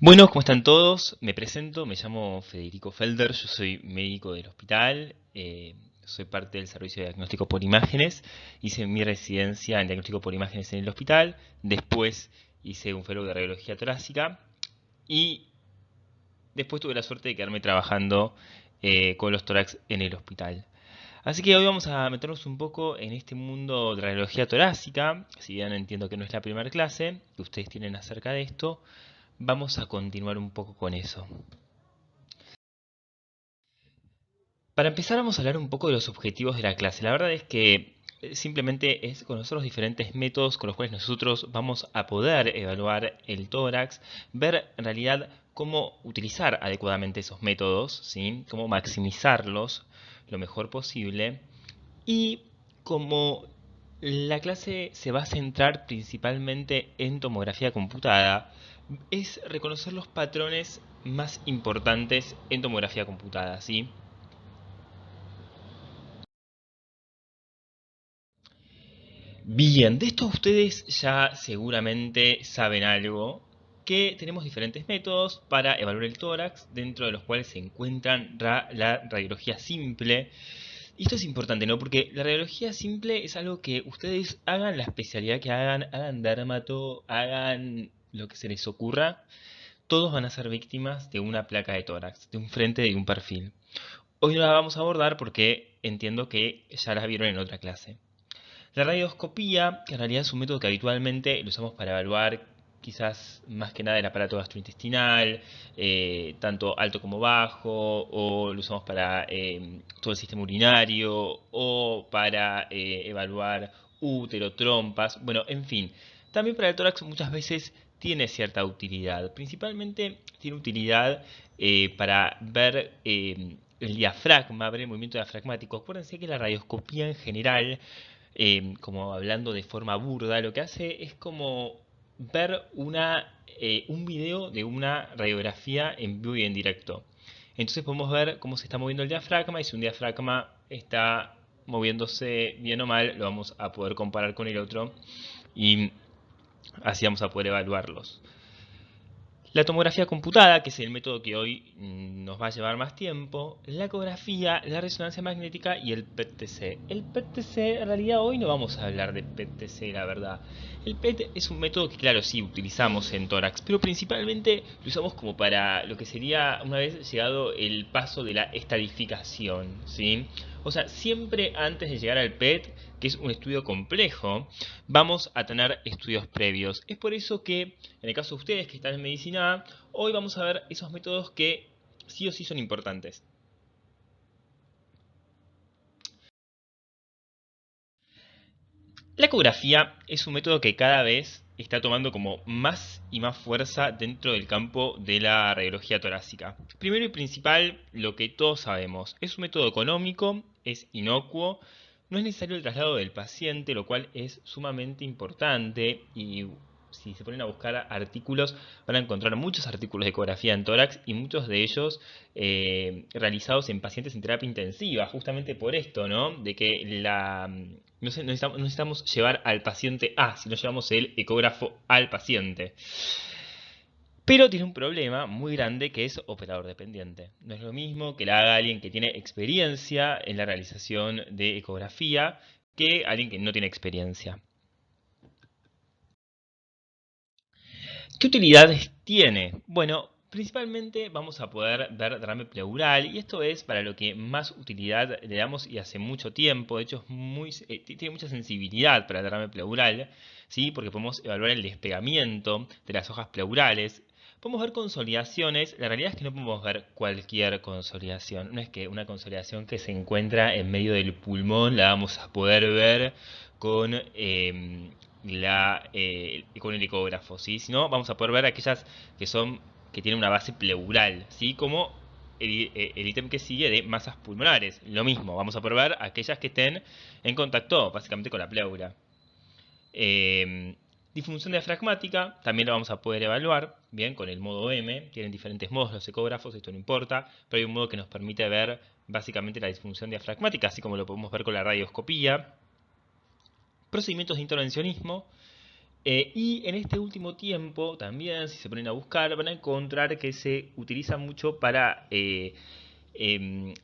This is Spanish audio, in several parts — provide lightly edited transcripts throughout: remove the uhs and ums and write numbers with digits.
Bueno, ¿cómo están todos? Me presento, me llamo Federico Felder, yo soy médico del hospital, soy parte del servicio de diagnóstico por imágenes, hice mi residencia en diagnóstico por imágenes en el hospital, después hice un fellow de radiología torácica y después tuve la suerte de quedarme trabajando con los tórax en el hospital. Así que hoy vamos a meternos un poco en este mundo de radiología torácica, si bien entiendo que no es la primera clase que ustedes tienen acerca de esto. Vamos a continuar un poco con eso. Para empezar vamos a hablar un poco de los objetivos de la clase. La verdad es que simplemente es conocer los diferentes métodos con los cuales nosotros vamos a poder evaluar el tórax, ver en realidad cómo utilizar adecuadamente esos métodos, ¿sí? Cómo maximizarlos lo mejor posible. Y como la clase se va a centrar principalmente en tomografía computada, es reconocer los patrones más importantes en tomografía computada, ¿sí? Bien, de esto ustedes ya seguramente saben algo, que tenemos diferentes métodos para evaluar el tórax, dentro de los cuales se encuentran la radiología simple. Y esto es importante, ¿no? Porque la radiología simple es algo que ustedes hagan la especialidad que hagan, hagan dermato, hagan lo que se les ocurra, todos van a ser víctimas de una placa de tórax, de un frente y un perfil. Hoy no la vamos a abordar porque entiendo que ya las vieron en otra clase. La radioscopía, que en realidad es un método que habitualmente lo usamos para evaluar quizás más que nada el aparato gastrointestinal, tanto alto como bajo, o lo usamos para todo el sistema urinario, o para evaluar útero, trompas, bueno, en fin. También para el tórax muchas veces tiene cierta utilidad. Principalmente tiene utilidad para ver el diafragma, ver el movimiento diafragmático. Acuérdense que la radioscopía en general, como hablando de forma burda, lo que hace es como ver un video de una radiografía en vivo y en directo. Entonces podemos ver cómo se está moviendo el diafragma, y si un diafragma está moviéndose bien o mal, lo vamos a poder comparar con el otro y así vamos a poder evaluarlos. La tomografía computada, que es el método que hoy nos va a llevar más tiempo, la ecografía, la resonancia magnética y el PET-TC. El PET-TC, en realidad hoy no vamos a hablar de PET-TC, la verdad. El PET es un método que, claro, sí utilizamos en tórax, pero principalmente lo usamos como para lo que sería, una vez llegado el paso de la estadificación, ¿sí? O sea, siempre antes de llegar al PET, que es un estudio complejo, vamos a tener estudios previos. Es por eso que, en el caso de ustedes que están en medicina, hoy vamos a ver esos métodos que sí o sí son importantes. La ecografía es un método que cada vez está tomando como más y más fuerza dentro del campo de la radiología torácica. Primero y principal, lo que todos sabemos, es un método económico, es inocuo, no es necesario el traslado del paciente, lo cual es sumamente importante. Y si se ponen a buscar artículos, van a encontrar muchos artículos de ecografía en tórax, y muchos de ellos realizados en pacientes en terapia intensiva, justamente por esto, ¿no? De que no necesitamos llevar al paciente sino llevamos el ecógrafo al paciente. Pero tiene un problema muy grande, que es operador dependiente. No es lo mismo que la haga alguien que tiene experiencia en la realización de ecografía que alguien que no tiene experiencia. ¿Qué utilidades tiene? Bueno, principalmente vamos a poder ver derrame pleural, y esto es para lo que más utilidad le damos y hace mucho tiempo. De hecho, tiene mucha sensibilidad para el derrame pleural, ¿sí? Porque podemos evaluar el despegamiento de las hojas pleurales. Podemos ver consolidaciones. La realidad es que no podemos ver cualquier consolidación. No es que una consolidación que se encuentra en medio del pulmón la vamos a poder ver con con el ecógrafo, ¿sí? Si no, vamos a poder ver aquellas que tienen una base pleural, ¿sí? Como el ítem que sigue de masas pulmonares. Lo mismo, vamos a poder ver aquellas que estén en contacto básicamente con la pleura. Eh, Disfunción diafragmática también la vamos a poder evaluar, bien, con el modo M. Tienen diferentes modos los ecógrafos, esto no importa, pero hay un modo que nos permite ver básicamente la disfunción diafragmática, así como lo podemos ver con la radioscopía. Procedimientos de intervencionismo. Y en este último tiempo, también, si se ponen a buscar, van a encontrar que se utiliza mucho para em,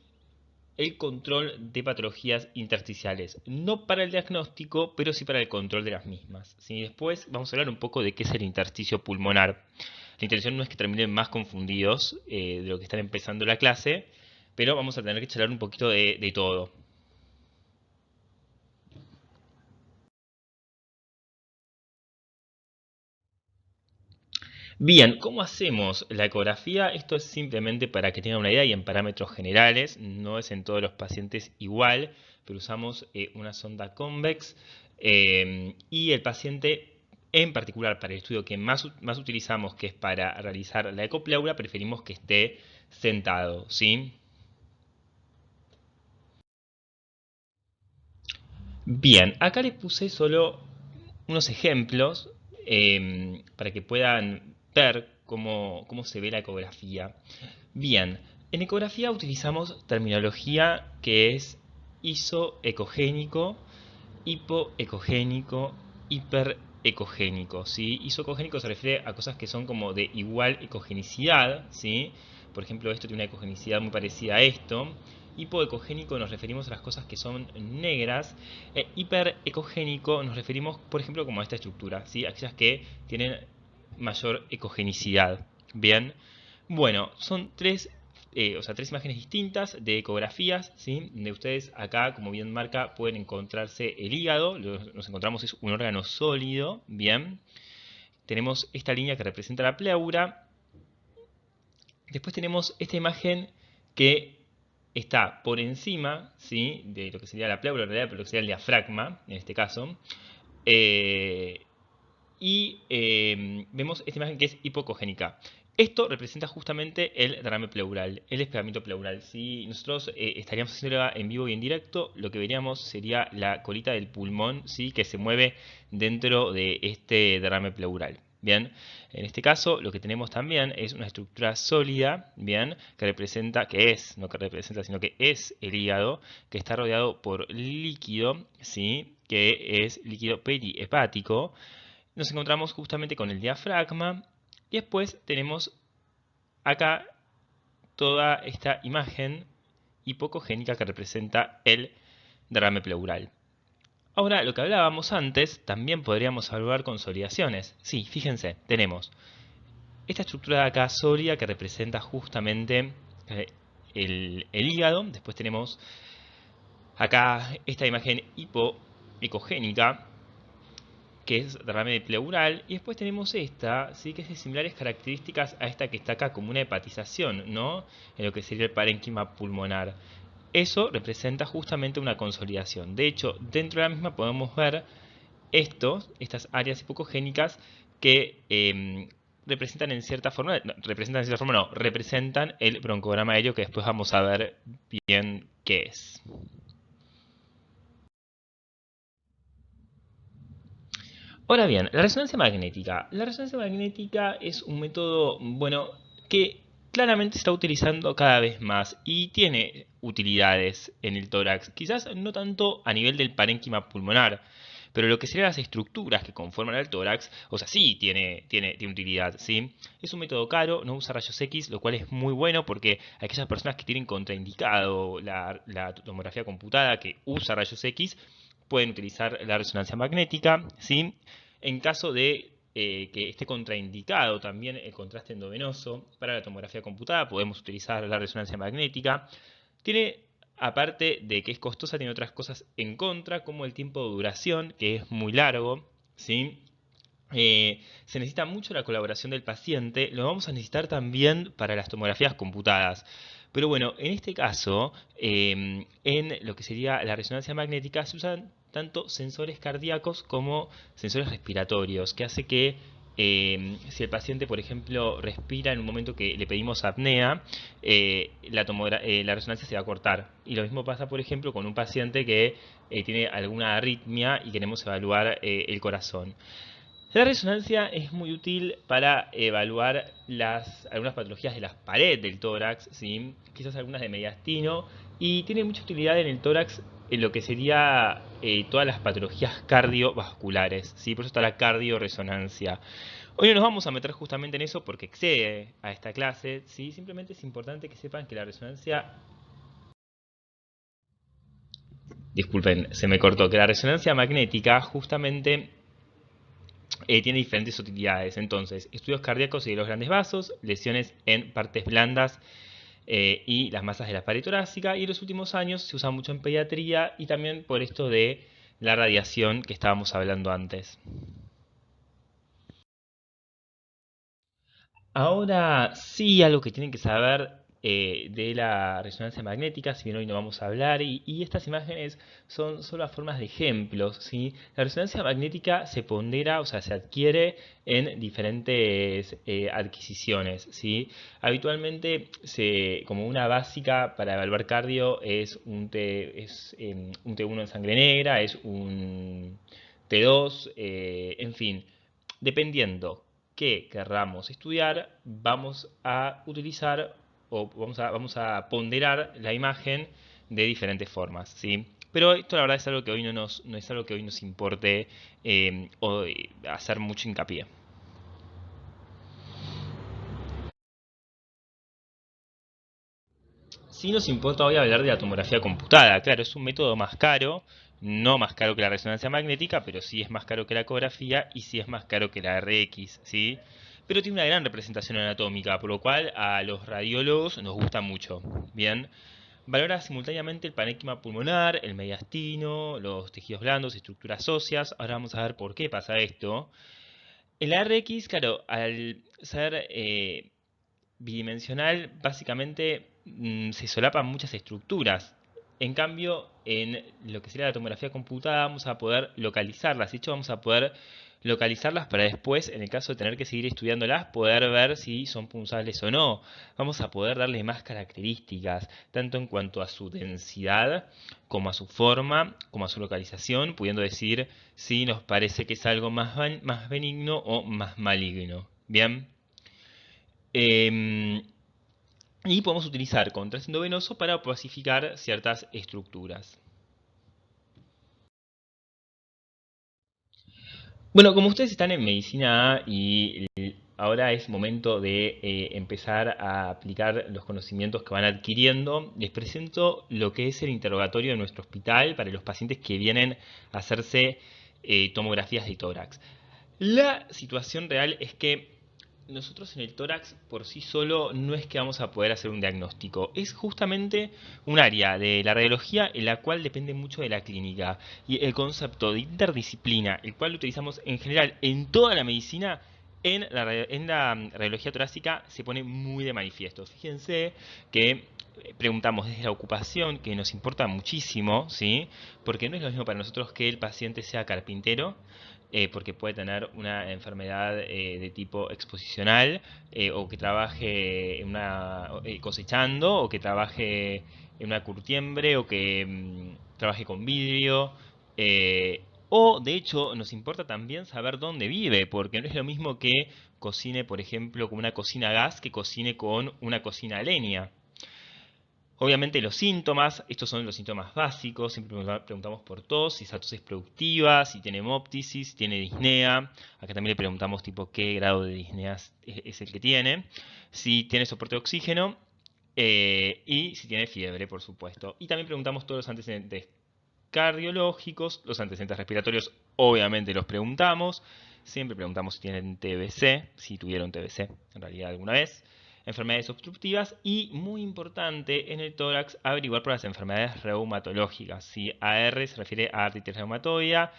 el control de patologías intersticiales. No para el diagnóstico, pero sí para el control de las mismas. ¿Sí? Después vamos a hablar un poco de qué es el intersticio pulmonar. La intención no es que terminen más confundidos de lo que están empezando la clase, pero vamos a tener que charlar un poquito de todo. Bien, ¿cómo hacemos la ecografía? Esto es simplemente para que tengan una idea y en parámetros generales, no es en todos los pacientes igual, pero usamos una sonda convex y el paciente en particular para el estudio que más utilizamos, que es para realizar la ecopleura, preferimos que esté sentado, ¿sí? Bien, acá les puse solo unos ejemplos para que puedan ver cómo se ve la ecografía. Bien, en ecografía utilizamos terminología que es isoecogénico, hipoecogénico, hiperecogénico, ¿sí? Isoecogénico se refiere a cosas que son como de igual ecogenicidad, ¿sí? Por ejemplo, esto tiene una ecogenicidad muy parecida a esto. Hipoecogénico nos referimos a las cosas que son negras. Hiperecogénico nos referimos, por ejemplo, como a esta estructura, ¿sí? Aquellas que tienen mayor ecogenicidad. Bien, bueno, son tres imágenes distintas de ecografías, ¿sí? De ustedes acá, como bien marca, pueden encontrarse el hígado. Lo que nos encontramos es un órgano sólido, bien. Tenemos esta línea que representa la pleura. Después tenemos esta imagen que está por encima, ¿sí? De lo que sería la pleura, en realidad, pero lo que sería el diafragma, en este caso. Eh, y vemos esta imagen que es hipocogénica. Esto representa justamente el derrame pleural, el despegamiento pleural. Si nosotros estaríamos haciendo en vivo y en directo, lo que veríamos sería la colita del pulmón, ¿sí? Que se mueve dentro de este derrame pleural. Bien, en este caso lo que tenemos también es una estructura sólida, bien, que representa, que es, no que representa, sino que es el hígado, que está rodeado por líquido, ¿sí? Que es líquido perihepático. Nos encontramos justamente con el diafragma y después tenemos acá toda esta imagen hipocogénica que representa el derrame pleural. Ahora, lo que hablábamos antes, también podríamos evaluar consolidaciones. Sí, fíjense, tenemos esta estructura de acá sólida que representa justamente el hígado. Después tenemos acá esta imagen hipoecogénica que es derrame pleural, y después tenemos esta, ¿sí? Que es de similares características a esta que está acá, como una hepatización, ¿no? En lo que sería el parénquima pulmonar. Eso representa justamente una consolidación. De hecho, dentro de la misma podemos ver estas áreas hipocogénicas que representan en cierta forma, no, representan el broncograma aéreo, que después vamos a ver bien qué es. Ahora bien, la resonancia magnética. La resonancia magnética es un método, bueno, que claramente se está utilizando cada vez más y tiene utilidades en el tórax. Quizás no tanto a nivel del parénquima pulmonar, pero lo que serían las estructuras que conforman el tórax, o sea, sí tiene utilidad, ¿sí? Es un método caro, no usa rayos X, lo cual es muy bueno porque aquellas personas que tienen contraindicado la tomografía computada que usa rayos X, pueden utilizar la resonancia magnética, ¿sí? En caso de que esté contraindicado también el contraste endovenoso para la tomografía computada, podemos utilizar la resonancia magnética. Tiene, aparte de que es costosa, tiene otras cosas en contra, como el tiempo de duración, que es muy largo, ¿sí? Se necesita mucho la colaboración del paciente, lo vamos a necesitar también para las tomografías computadas. Pero bueno, en este caso, en lo que sería la resonancia magnética, se usan tanto sensores cardíacos como sensores respiratorios, que hace que si el paciente, por ejemplo, respira en un momento que le pedimos apnea, la resonancia se va a cortar. Y lo mismo pasa, por ejemplo, con un paciente que tiene alguna arritmia y queremos evaluar el corazón. La resonancia es muy útil para evaluar algunas patologías de las paredes del tórax, ¿sí? Quizás algunas de mediastino, y tiene mucha utilidad en el tórax lo que sería todas las patologías cardiovasculares, ¿sí? Por eso está la cardioresonancia. Hoy no nos vamos a meter justamente en eso porque excede a esta clase, ¿sí? Simplemente es importante que sepan que la resonancia... Disculpen, se me cortó, que la resonancia magnética justamente tiene diferentes utilidades. Entonces, estudios cardíacos y de los grandes vasos, lesiones en partes blandas y las masas de la pared torácica. Y en los últimos años se usa mucho en pediatría y también por esto de la radiación que estábamos hablando antes. Ahora sí, algo que tienen que saber de la resonancia magnética, si bien hoy no vamos a hablar, y estas imágenes son solo formas de ejemplos, ¿sí? La resonancia magnética se pondera, o sea, se adquiere en diferentes adquisiciones, ¿sí? Habitualmente, como una básica para evaluar cardio es un T1 en sangre negra, es un T2, en fin, dependiendo que querramos estudiar, vamos a utilizar o vamos a ponderar la imagen de diferentes formas, ¿sí? Pero esto la verdad es algo que hoy no es algo que hoy nos importe hacer mucho hincapié. Sí nos importa hoy hablar de la tomografía computada. Claro, es un método más caro, no más caro que la resonancia magnética, pero sí es más caro que la ecografía y sí es más caro que la RX, ¿sí? Pero tiene una gran representación anatómica, por lo cual a los radiólogos nos gusta mucho. Bien, valora simultáneamente el parénquima pulmonar, el mediastino, los tejidos blandos, estructuras óseas. Ahora vamos a ver por qué pasa esto. El RX, claro, al ser bidimensional, básicamente se solapan muchas estructuras. En cambio, en lo que sería la tomografía computada, vamos a poder localizarlas. De hecho, vamos a poder localizarlas para después, en el caso de tener que seguir estudiándolas, poder ver si son punzables o no. Vamos a poder darle más características, tanto en cuanto a su densidad, como a su forma, como a su localización, pudiendo decir si nos parece que es algo más benigno o más maligno. Bien. Em, y podemos utilizar contraste endovenoso para pacificar ciertas estructuras. Bueno, como ustedes están en medicina A y ahora es momento de empezar a aplicar los conocimientos que van adquiriendo, les presento lo que es el interrogatorio de nuestro hospital para los pacientes que vienen a hacerse tomografías de tórax. La situación real es que nosotros en el tórax por sí solo no es que vamos a poder hacer un diagnóstico. Es justamente un área de la radiología en la cual depende mucho de la clínica. Y el concepto de interdisciplina, el cual lo utilizamos en general en toda la medicina, en la radiología torácica se pone muy de manifiesto. Fíjense que preguntamos desde la ocupación, que nos importa muchísimo, ¿sí? Porque no es lo mismo para nosotros que el paciente sea carpintero, porque puede tener una enfermedad de tipo exposicional, o que trabaje cosechando, o que trabaje en una curtiembre, o que trabaje con vidrio. O de hecho nos importa también saber dónde vive, porque no es lo mismo que cocine, por ejemplo, con una cocina a gas que cocine con una cocina a leña. Obviamente los síntomas, estos son los síntomas básicos, siempre preguntamos por tos, si esa tos es productiva, si tiene hemoptisis, si tiene disnea, acá también le preguntamos tipo qué grado de disnea es el que tiene, si tiene soporte de oxígeno y si tiene fiebre, por supuesto. Y también preguntamos todos los antecedentes cardiológicos, los antecedentes respiratorios, obviamente los preguntamos, siempre preguntamos si tienen TBC, si tuvieron TBC en realidad alguna vez, enfermedades obstructivas y, muy importante, en el tórax averiguar por las enfermedades reumatológicas. Si AR se refiere a artritis reumatoidea,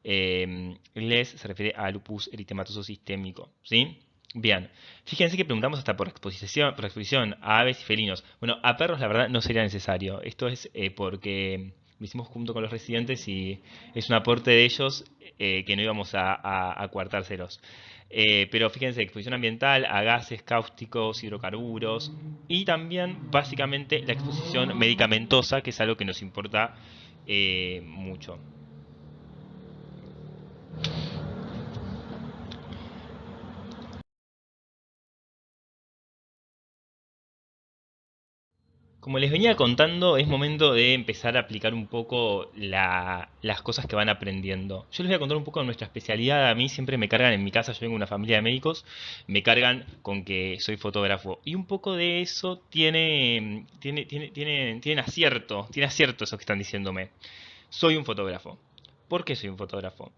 LES se refiere a lupus eritematoso sistémico, ¿sí? Bien, fíjense que preguntamos hasta por exposición a aves y felinos. Bueno, a perros la verdad no sería necesario. Esto es porque lo hicimos junto con los residentes y es un aporte de ellos que no íbamos a coartárselos. Pero fíjense, exposición ambiental a gases cáusticos, hidrocarburos y también básicamente la exposición medicamentosa, que es algo que nos importa mucho. Como les venía contando, es momento de empezar a aplicar un poco las cosas que van aprendiendo. Yo les voy a contar un poco de nuestra especialidad. A mí siempre me cargan en mi casa, yo vengo de una familia de médicos, me cargan con que soy fotógrafo. Y un poco de eso tiene acierto eso que están diciéndome. Soy un fotógrafo. ¿Por qué soy un fotógrafo?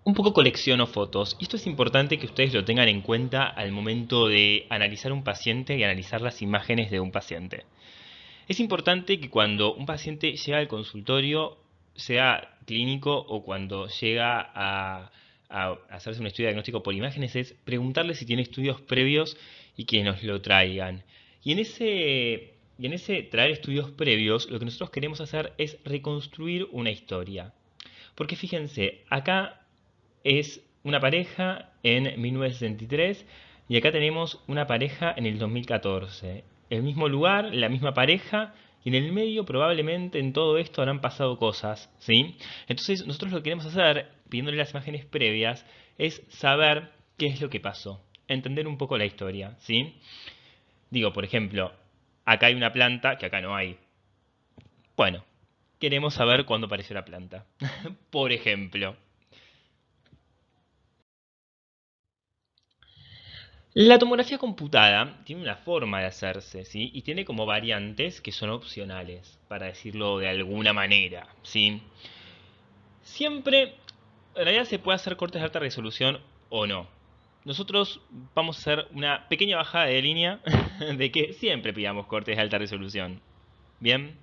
Un poco colecciono fotos y esto es importante que ustedes lo tengan en cuenta al momento de analizar un paciente y analizar las imágenes de un paciente. Es importante que cuando un paciente llega al consultorio, sea clínico o cuando llega a hacerse un estudio diagnóstico por imágenes, es preguntarle si tiene estudios previos y que nos lo traigan. Y en ese traer estudios previos, lo que nosotros queremos hacer es reconstruir una historia. Porque fíjense, acá es una pareja en 1963 y acá tenemos una pareja en el 2014. El mismo lugar, la misma pareja y en el medio probablemente en todo esto habrán pasado cosas, ¿sí? Entonces nosotros lo que queremos hacer, pidiéndole las imágenes previas, es saber qué es lo que pasó, entender un poco la historia, ¿sí? Digo, por ejemplo, acá hay una planta que acá no hay. Bueno, queremos saber cuándo apareció la planta. Por ejemplo. La tomografía computada tiene una forma de hacerse, ¿sí? Y tiene como variantes que son opcionales, para decirlo de alguna manera, ¿sí? Siempre, en realidad se puede hacer cortes de alta resolución o no. Nosotros vamos a hacer una pequeña bajada de línea de que siempre pidamos cortes de alta resolución. Bien.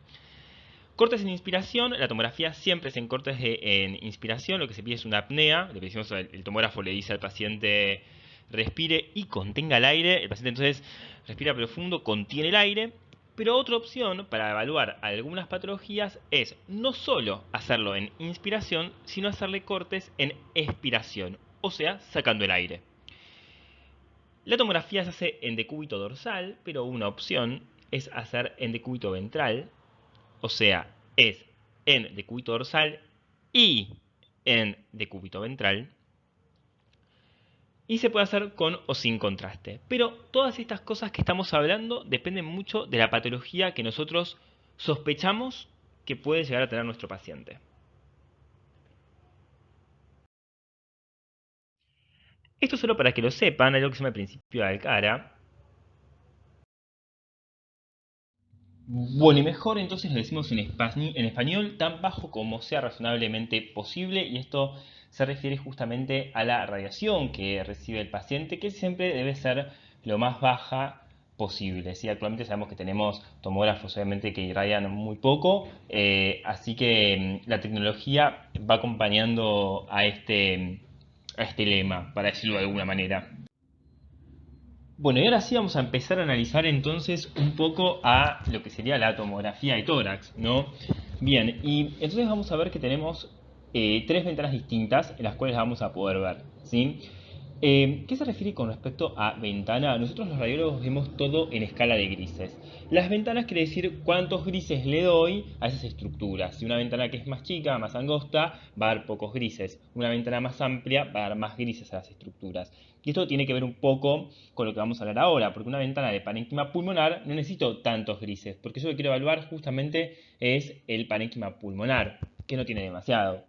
Cortes en inspiración, la tomografía siempre es en cortes en inspiración, lo que se pide es una apnea, lo que decimos, el tomógrafo le dice al paciente respire y contenga el aire, el paciente entonces respira profundo, contiene el aire, pero otra opción para evaluar algunas patologías es no solo hacerlo en inspiración, sino hacerle cortes en expiración, o sea, sacando el aire. La tomografía se hace en decúbito dorsal, pero una opción es hacer en decúbito ventral, o sea, es en decúbito dorsal y en decúbito ventral. Y se puede hacer con o sin contraste. Pero todas estas cosas que estamos hablando dependen mucho de la patología que nosotros sospechamos que puede llegar a tener nuestro paciente. Esto solo para que lo sepan, hay lo que se llama el principio de Alcara. Bueno, y mejor entonces lo decimos en español tan bajo como sea razonablemente posible, y esto se refiere justamente a la radiación que recibe el paciente, que siempre debe ser lo más baja posible. ¿Sí? Actualmente sabemos que tenemos tomógrafos obviamente que irradian muy poco, así que la tecnología va acompañando a este lema, para decirlo de alguna manera. Bueno, y ahora sí vamos a empezar a analizar entonces un poco a lo que sería la tomografía de tórax, ¿no? Bien, y entonces vamos a ver que tenemos tres ventanas distintas en las cuales vamos a poder ver, ¿sí? ¿Qué se refiere con respecto a ventana? Nosotros los radiólogos vemos todo en escala de grises. Las ventanas quiere decir cuántos grises le doy a esas estructuras. Si una ventana que es más chica, más angosta, va a dar pocos grises. Una ventana más amplia va a dar más grises a las estructuras. Y esto tiene que ver un poco con lo que vamos a hablar ahora, porque una ventana de parénquima pulmonar no necesito tantos grises, porque yo lo que quiero evaluar justamente es el parénquima pulmonar, que no tiene demasiado.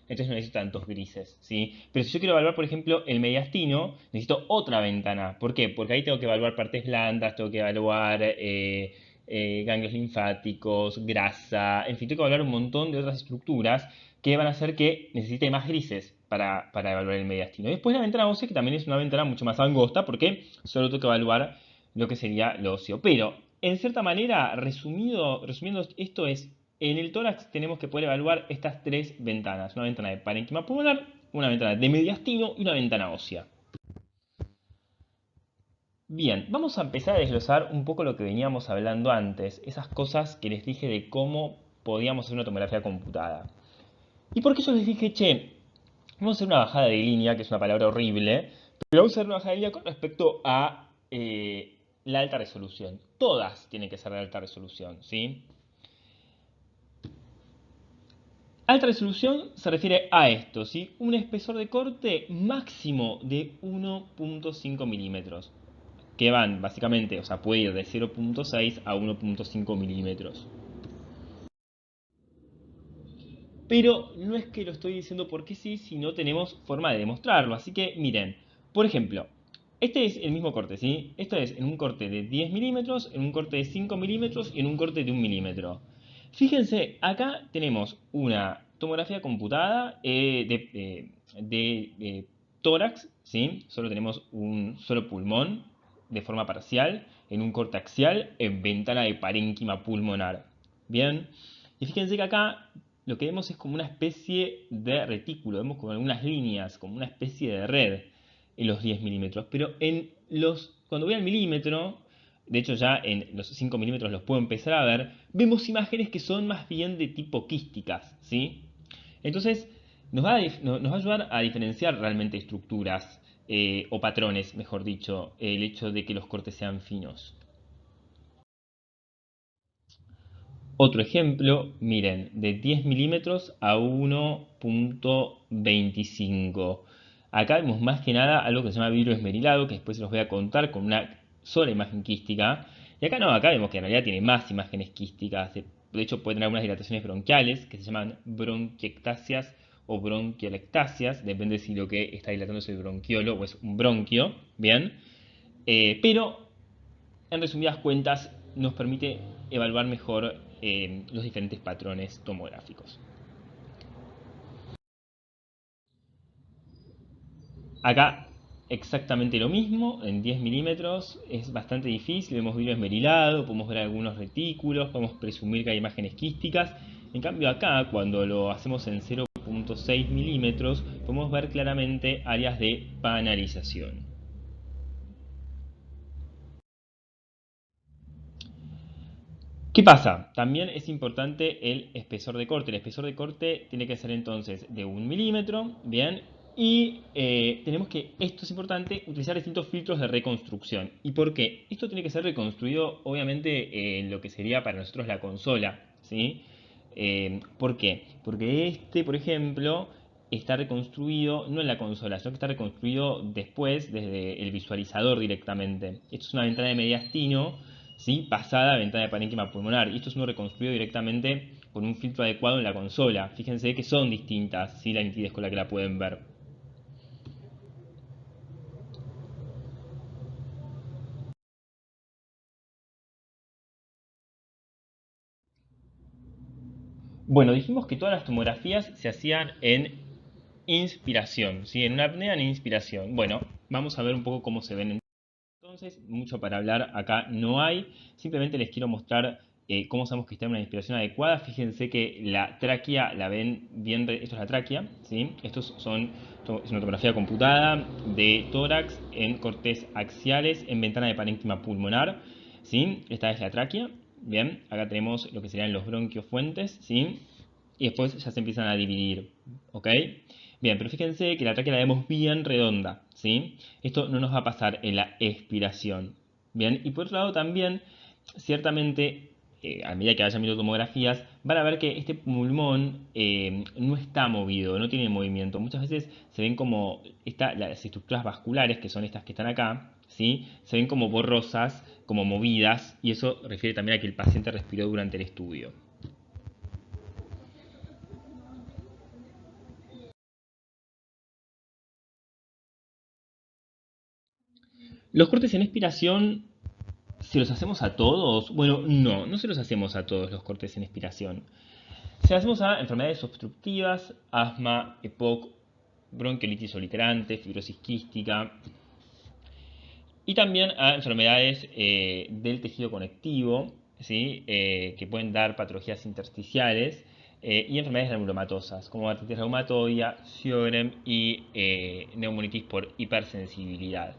Entonces no necesito tantos grises, ¿sí? Pero si yo quiero evaluar, por ejemplo, el mediastino, necesito otra ventana. ¿Por qué? Porque ahí tengo que evaluar partes blandas, tengo que evaluar ganglios linfáticos, grasa, en fin, tengo que evaluar un montón de otras estructuras que van a hacer que necesite más grises para evaluar el mediastino. Y después la ventana ósea, que también es una ventana mucho más angosta, porque solo tengo que evaluar lo que sería lo óseo. Pero, en cierta manera, resumiendo esto es en el tórax tenemos que poder evaluar estas tres ventanas. Una ventana de parénquima pulmonar, una ventana de mediastino y una ventana ósea. Bien, vamos a empezar a desglosar un poco lo que veníamos hablando antes, esas cosas que les dije de cómo podíamos hacer una tomografía computada. ¿Y por qué yo les dije, che, vamos a hacer una bajada de línea, que es una palabra horrible, pero vamos a hacer una bajada de línea con respecto a la alta resolución? Todas tienen que ser de alta resolución, ¿sí? Alta resolución se refiere a esto, ¿sí? Un espesor de corte máximo de 1.5 milímetros. que van básicamente, o sea, puede ir de 0.6 a 1.5 milímetros. Pero no es que lo estoy diciendo porque sí, si no tenemos forma de demostrarlo. Así que miren, por ejemplo, este es el mismo corte, ¿sí? Esto es en un corte de 10 milímetros, en un corte de 5 milímetros y en un corte de 1 milímetro. Fíjense, acá tenemos una tomografía computada de tórax, ¿sí? Solo tenemos un solo pulmón de forma parcial, en un corte axial, en ventana de parénquima pulmonar. Bien, y fíjense que acá lo que vemos es como una especie de retículo, vemos como algunas líneas, como una especie de red en los 10 milímetros. Pero cuando voy al milímetro, de hecho ya en los 5 milímetros los puedo empezar a ver, vemos imágenes que son más bien de tipo quísticas, ¿sí? Entonces nos va a ayudar a diferenciar realmente estructuras o patrones, mejor dicho, el hecho de que los cortes sean finos. Otro ejemplo, miren, de 10 milímetros a 1.25. Acá vemos más que nada algo que se llama vidrio esmerilado, que después se los voy a contar con una sola imagen quística. Y acá no, acá vemos que en realidad tiene más imágenes quísticas. De hecho, puede tener algunas dilataciones bronquiales, que se llaman bronquiectasias o bronquiolectasias. Depende si lo que está dilatando es el bronquiolo o es un bronquio. Bien. Pero en resumidas cuentas, nos permite evaluar mejor los diferentes patrones tomográficos. Acá exactamente lo mismo, en 10 milímetros es bastante difícil, vemos vidrio esmerilado, podemos ver algunos retículos, podemos presumir que hay imágenes quísticas. En cambio acá, cuando lo hacemos en 0.6 milímetros, podemos ver claramente áreas de panarización. ¿Qué pasa? También es importante el espesor de corte. El espesor de corte tiene que ser entonces de 1 milímetro, ¿bien? Y tenemos que, esto es importante, utilizar distintos filtros de reconstrucción. ¿Y por qué? Esto tiene que ser reconstruido, obviamente, en lo que sería para nosotros la consola, ¿sí? ¿Por qué? Porque este, por ejemplo, está reconstruido no en la consola, sino que está reconstruido después desde el visualizador directamente. Esto es una ventana de mediastino, ¿sí? Pasada a ventana de parénquima pulmonar. Y esto es uno reconstruido directamente con un filtro adecuado en la consola. Fíjense que son distintas, ¿sí? La nitidez con la que la pueden ver. Bueno, dijimos que todas las tomografías se hacían en inspiración, ¿sí? En una apnea, en inspiración. Bueno, vamos a ver un poco cómo se ven. Entonces, mucho para hablar acá no hay. Simplemente les quiero mostrar cómo sabemos que está en una inspiración adecuada. Fíjense que la tráquea la ven bien. Esto es la tráquea, ¿sí? Es una tomografía computada de tórax en cortes axiales en ventana de parénquima pulmonar, ¿sí? Esta es la tráquea. Bien, acá tenemos lo que serían los bronquiofuentes, ¿sí? Y después ya se empiezan a dividir, ¿ok? Bien, pero fíjense que la tráquea la vemos bien redonda, ¿sí? Esto no nos va a pasar en la expiración. Bien, y por otro lado también, ciertamente, a medida que vayan viendo tomografías, van a ver que este pulmón no está movido, no tiene movimiento. Muchas veces se ven como las estructuras vasculares, que son estas que están acá, ¿sí? Se ven como borrosas, como movidas, y eso refiere también a que el paciente respiró durante el estudio. Los cortes en expiración, ¿se los hacemos a todos? Bueno, no se los hacemos a todos los cortes en expiración. Se los hacemos a enfermedades obstructivas, asma, EPOC, bronquiolitis obliterante, fibrosis quística y también a enfermedades del tejido conectivo, ¿sí? Que pueden dar patologías intersticiales y enfermedades reumatosas como artritis reumatoidea, Sjögren y neumonitis por hipersensibilidad.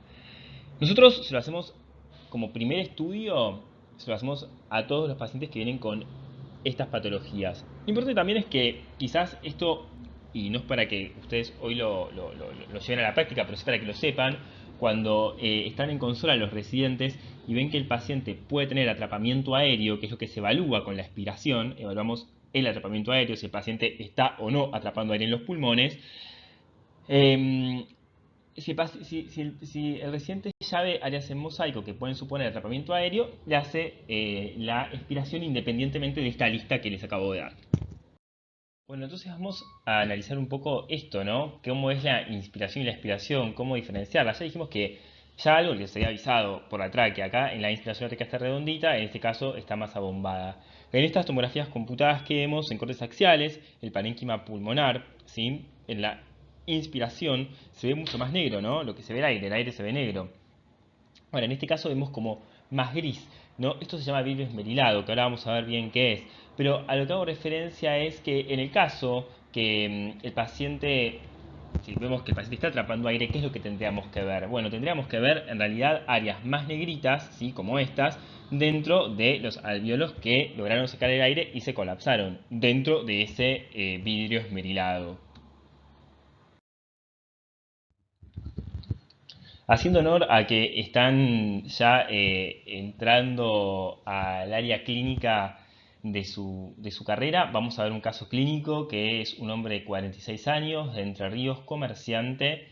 Nosotros se lo hacemos como primer estudio, se lo hacemos a todos los pacientes que vienen con estas patologías. Lo importante también es que quizás esto, y no es para que ustedes hoy lo lleven a la práctica, pero sí para que lo sepan, cuando están en consola los residentes y ven que el paciente puede tener atrapamiento aéreo, que es lo que se evalúa con la expiración, evaluamos el atrapamiento aéreo, si el paciente está o no atrapando aire en los pulmones, si el reciente llave áreas en mosaico que pueden suponer atrapamiento aéreo, le hace la expiración independientemente de esta lista que les acabo de dar. Bueno, entonces vamos a analizar un poco esto, ¿no? Cómo es la inspiración y la expiración, cómo diferenciarla. Ya dijimos que ya algo les había avisado por la tráquea. Acá en la inspiración la tráquea está redondita, en este caso está más abombada. En estas tomografías computadas que vemos en cortes axiales, el parénquima pulmonar, ¿sí? En la inspiración se ve mucho más negro, ¿no? Lo que se ve el aire se ve negro. Ahora, en este caso vemos como más gris, ¿no? Esto se llama vidrio esmerilado, que ahora vamos a ver bien qué es. Pero a lo que hago referencia es que en el caso que el paciente, si vemos que el paciente está atrapando aire, ¿qué es lo que tendríamos que ver? Bueno, tendríamos que ver en realidad áreas más negritas, ¿sí? Como estas, dentro de los alvéolos que lograron sacar el aire y se colapsaron, dentro de ese vidrio esmerilado. Haciendo honor a que están ya entrando al área clínica de su carrera, vamos a ver un caso clínico que es un hombre de 46 años, de Entre Ríos, comerciante,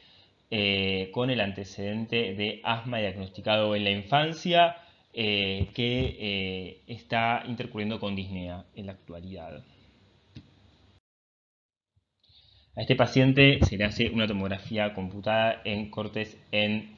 con el antecedente de asma diagnosticado en la infancia, que está intercurriendo con disnea en la actualidad. A este paciente se le hace una tomografía computada en cortes en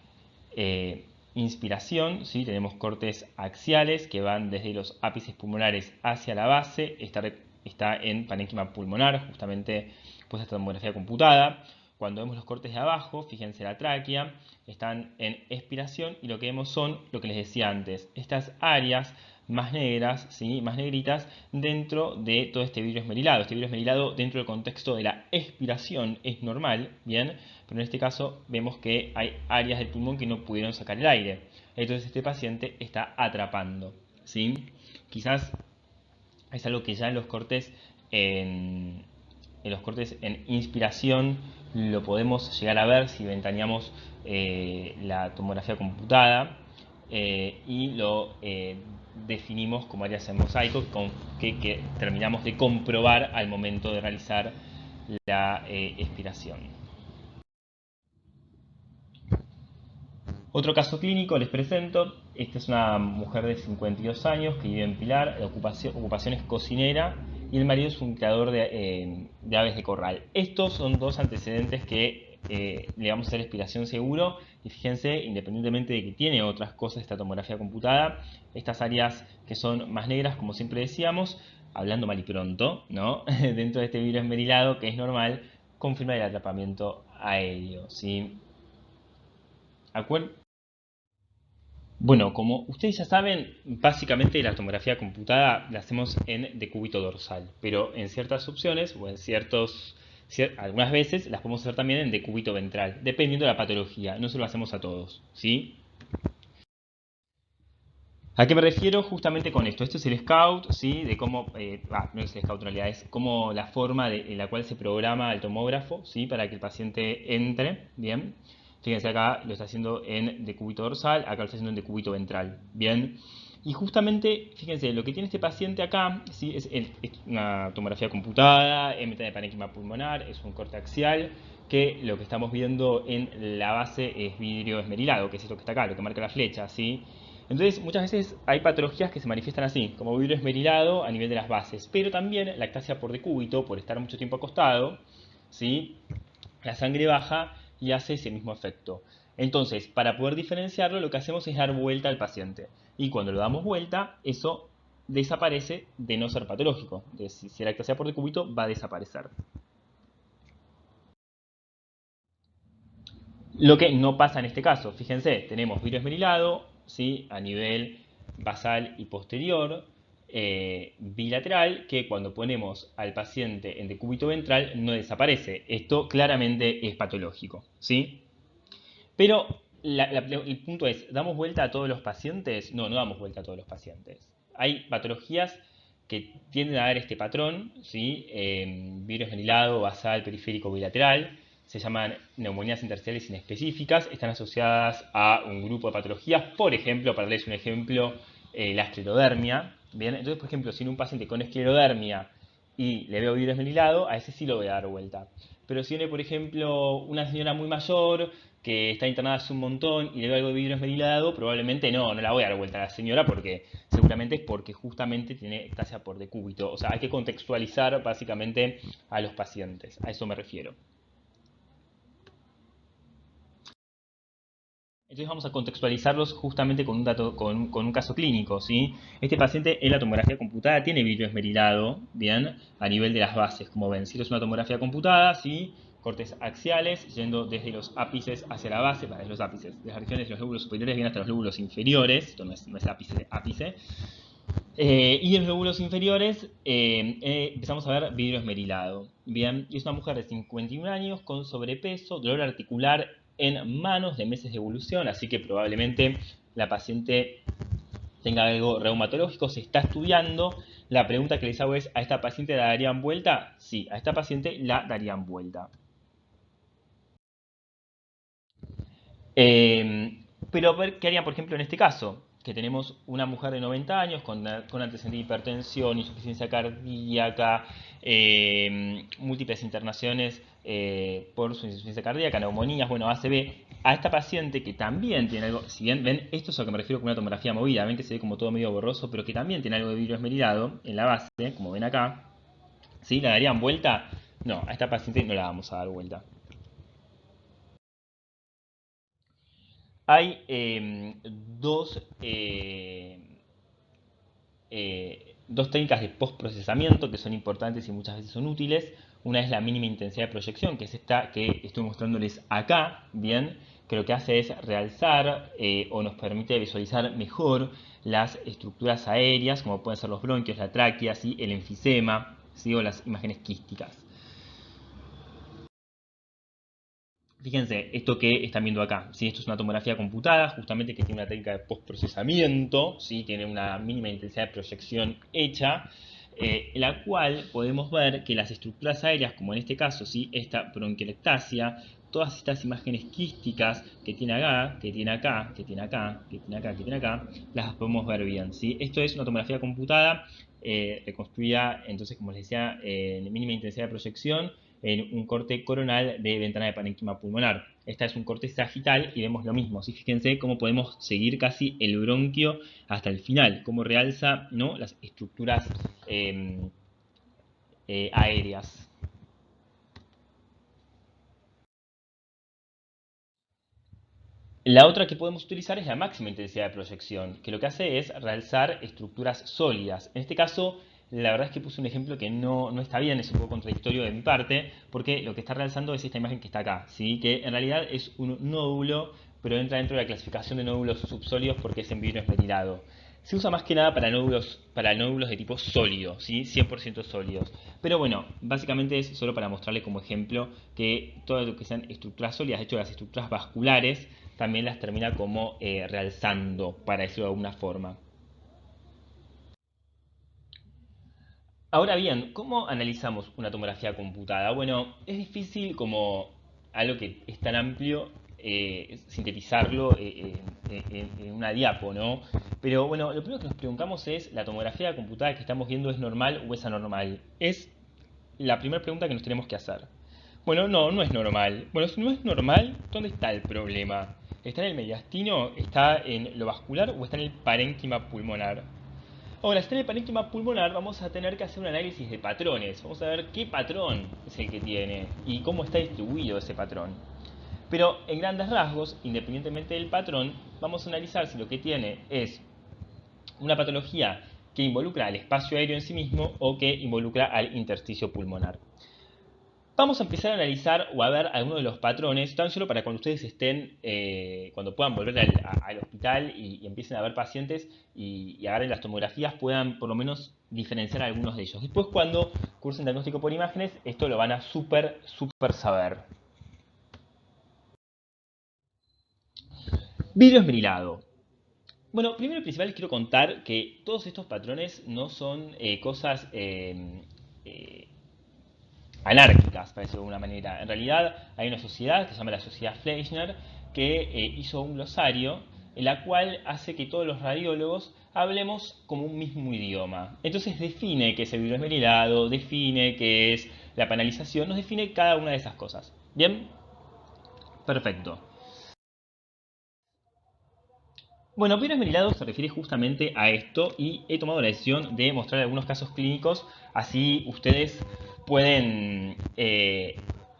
inspiración, ¿sí? Tenemos cortes axiales que van desde los ápices pulmonares hacia la base, está en parénquima pulmonar, justamente pues esta tomografía computada. Cuando vemos los cortes de abajo, fíjense la tráquea, están en expiración y lo que vemos son, lo que les decía antes, estas áreas más negras, ¿sí? Más negritas, dentro de todo este vidrio esmerilado. Este vidrio esmerilado dentro del contexto de la expiración es normal, ¿bien? Pero en este caso vemos que hay áreas del pulmón que no pudieron sacar el aire. Entonces este paciente está atrapando, ¿sí? Quizás es algo que ya en los cortes en inspiración lo podemos llegar a ver si ventaneamos la tomografía computada y lo definimos como áreas en mosaico que terminamos de comprobar al momento de realizar la expiración. Otro caso clínico les presento. Esta es una mujer de 52 años que vive en Pilar, la ocupación es cocinera y el marido es un criador de aves de corral. Estos son dos antecedentes que le vamos a hacer expiración seguro y fíjense, independientemente de que tiene otras cosas esta tomografía computada, estas áreas que son más negras, como siempre decíamos, hablando mal y pronto, ¿no? Dentro de este vidrio esmerilado, que es normal, confirma el atrapamiento aéreo, ¿sí? Bueno, como ustedes ya saben, básicamente la tomografía computada la hacemos en decúbito dorsal, pero en ciertas opciones o en algunas veces las podemos hacer también en decúbito ventral, dependiendo de la patología, no se lo hacemos a todos, ¿sí? ¿A qué me refiero? Justamente con esto. Esto es el scout, ¿sí? De cómo, no es el scout en realidad, es como la forma en la cual se programa el tomógrafo, ¿sí? Para que el paciente entre, ¿bien? Fíjense acá, lo está haciendo en decúbito dorsal, acá lo está haciendo en decúbito ventral, ¿bien? Y justamente, fíjense, lo que tiene este paciente acá, ¿sí? Es una tomografía computada, MT de parénquima pulmonar, es un corte axial, que lo que estamos viendo en la base es vidrio esmerilado, que es esto que está acá, lo que marca la flecha, ¿sí? Entonces, muchas veces hay patologías que se manifiestan así, como vidrio esmerilado a nivel de las bases, pero también lactasia por decúbito, por estar mucho tiempo acostado, ¿sí? La sangre baja y hace ese mismo efecto. Entonces, para poder diferenciarlo, lo que hacemos es dar vuelta al paciente. Y cuando lo damos vuelta, eso desaparece de no ser patológico. Entonces, si la lactasia por decúbito va a desaparecer. Lo que no pasa en este caso, fíjense, tenemos vidrio esmerilado, ¿sí? A nivel basal y posterior, bilateral, que cuando ponemos al paciente en decúbito ventral no desaparece. Esto claramente es patológico, ¿sí? Pero el punto es, ¿damos vuelta a todos los pacientes? No, no damos vuelta a todos los pacientes. Hay patologías que tienden a dar este patrón, ¿sí? Virus esmerilado, basal, periférico, bilateral. Se llaman neumonías intersticiales inespecíficas. Están asociadas a un grupo de patologías. Por ejemplo, para darles un ejemplo, la esclerodermia. ¿Bien? Entonces, por ejemplo, si en un paciente con esclerodermia y le veo virus esmerilado, a ese sí lo voy a dar vuelta. Pero si viene, por ejemplo, una señora muy mayor que está internada hace un montón y le veo algo de vidrio esmerilado, probablemente no la voy a dar vuelta a la señora porque seguramente es porque justamente tiene ectasia por decúbito. O sea, hay que contextualizar básicamente a los pacientes, a eso me refiero. Entonces vamos a contextualizarlos justamente con un dato, con un caso clínico, ¿sí? Este paciente en la tomografía computada tiene vidrio esmerilado, bien, a nivel de las bases, como ven. Si es una tomografía computada, ¿sí? Cortes axiales, yendo desde los ápices hacia la base, para los ápices, de las regiones de los lóbulos superiores bien hasta los lóbulos inferiores, esto no es ápice. Y en los lóbulos inferiores empezamos a ver vidrio esmerilado. Bien, y es una mujer de 51 años con sobrepeso, dolor articular en manos de meses de evolución, así que probablemente la paciente tenga algo reumatológico, se está estudiando. La pregunta que les hago es, ¿a esta paciente la darían vuelta? Sí, a esta paciente la darían vuelta. Pero a ver qué harían, por ejemplo, en este caso, que tenemos una mujer de 90 años con antecedente de hipertensión, insuficiencia cardíaca, múltiples internaciones por su insuficiencia cardíaca, neumonías, bueno, ACV. A esta paciente que también tiene algo, si bien ven, esto es a lo que me refiero con una tomografía movida, ven que se ve como todo medio borroso, pero que también tiene algo de vidrio esmerilado en la base, como ven acá, ¿sí? ¿La darían vuelta? No, a esta paciente no la vamos a dar vuelta. Hay dos, dos técnicas de postprocesamiento que son importantes y muchas veces son útiles. Una es la mínima intensidad de proyección, que es esta que estoy mostrándoles acá, bien, que lo que hace es realzar o nos permite visualizar mejor las estructuras aéreas, como pueden ser los bronquios, la tráquea, ¿sí? El enfisema, ¿sí? O las imágenes quísticas. Fíjense, esto que están viendo acá, ¿sí? Esto es una tomografía computada, justamente que tiene una técnica de postprocesamiento, ¿sí? Tiene una mínima intensidad de proyección hecha, en la cual podemos ver que las estructuras aéreas, como en este caso, ¿sí? Esta bronquiectasia, todas estas imágenes quísticas que tiene acá, que tiene acá, que tiene acá, que tiene acá, que tiene acá, las podemos ver bien, ¿sí? Esto es una tomografía computada, reconstruida, entonces, como les decía, en mínima intensidad de proyección, en un corte coronal de ventana de parénquima pulmonar. Esta es un corte sagital y vemos lo mismo. ¿Sí? Fíjense cómo podemos seguir casi el bronquio hasta el final, cómo realza, ¿no? Las estructuras aéreas. La otra que podemos utilizar es la máxima intensidad de proyección, que lo que hace es realzar estructuras sólidas. En este caso, la verdad es que puse un ejemplo que no está bien, es un poco contradictorio de mi parte, porque lo que está realzando es esta imagen que está acá, ¿sí? Que en realidad es un nódulo, pero entra dentro de la clasificación de nódulos subsólidos porque es en vidrio esmerilado. Se usa más que nada para nódulos de tipo sólido, ¿sí? 100% sólidos. Pero bueno, básicamente es solo para mostrarle como ejemplo que todo lo que sean estructuras sólidas, de hecho las estructuras vasculares, también las termina como realzando, para decirlo de alguna forma. Ahora bien, ¿cómo analizamos una tomografía computada? Bueno, es difícil como algo que es tan amplio sintetizarlo en una diapo, ¿no? Pero bueno, lo primero que nos preguntamos es, ¿la tomografía computada que estamos viendo es normal o es anormal? Es la primera pregunta que nos tenemos que hacer. Bueno, no es normal. Bueno, si no es normal, ¿dónde está el problema? ¿Está en el mediastino? ¿Está en lo vascular o está en el parénquima pulmonar? Ahora, si está en el parénquima pulmonar, vamos a tener que hacer un análisis de patrones. Vamos a ver qué patrón es el que tiene y cómo está distribuido ese patrón. Pero en grandes rasgos, independientemente del patrón, vamos a analizar si lo que tiene es una patología que involucra al espacio aéreo en sí mismo o que involucra al intersticio pulmonar. Vamos a empezar a analizar o a ver algunos de los patrones, tan solo para cuando ustedes estén, cuando puedan volver al hospital y empiecen a ver pacientes y agarren las tomografías, puedan por lo menos diferenciar algunos de ellos. Después, cuando cursen diagnóstico por imágenes, esto lo van a súper saber. Vidrio esmerilado. Bueno, primero y principal les quiero contar que todos estos patrones no son cosas eh, anárquicas, para decirlo de alguna manera. En realidad hay una sociedad que se llama la Sociedad Fleischner que hizo un glosario en la cual hace que todos los radiólogos hablemos como un mismo idioma. Entonces define qué es el vidrio esmerilado, define qué es la panalización, nos define cada una de esas cosas. ¿Bien? Perfecto. Bueno, virus esmerilado se refiere justamente a esto y he tomado la decisión de mostrar algunos casos clínicos, así ustedes pueden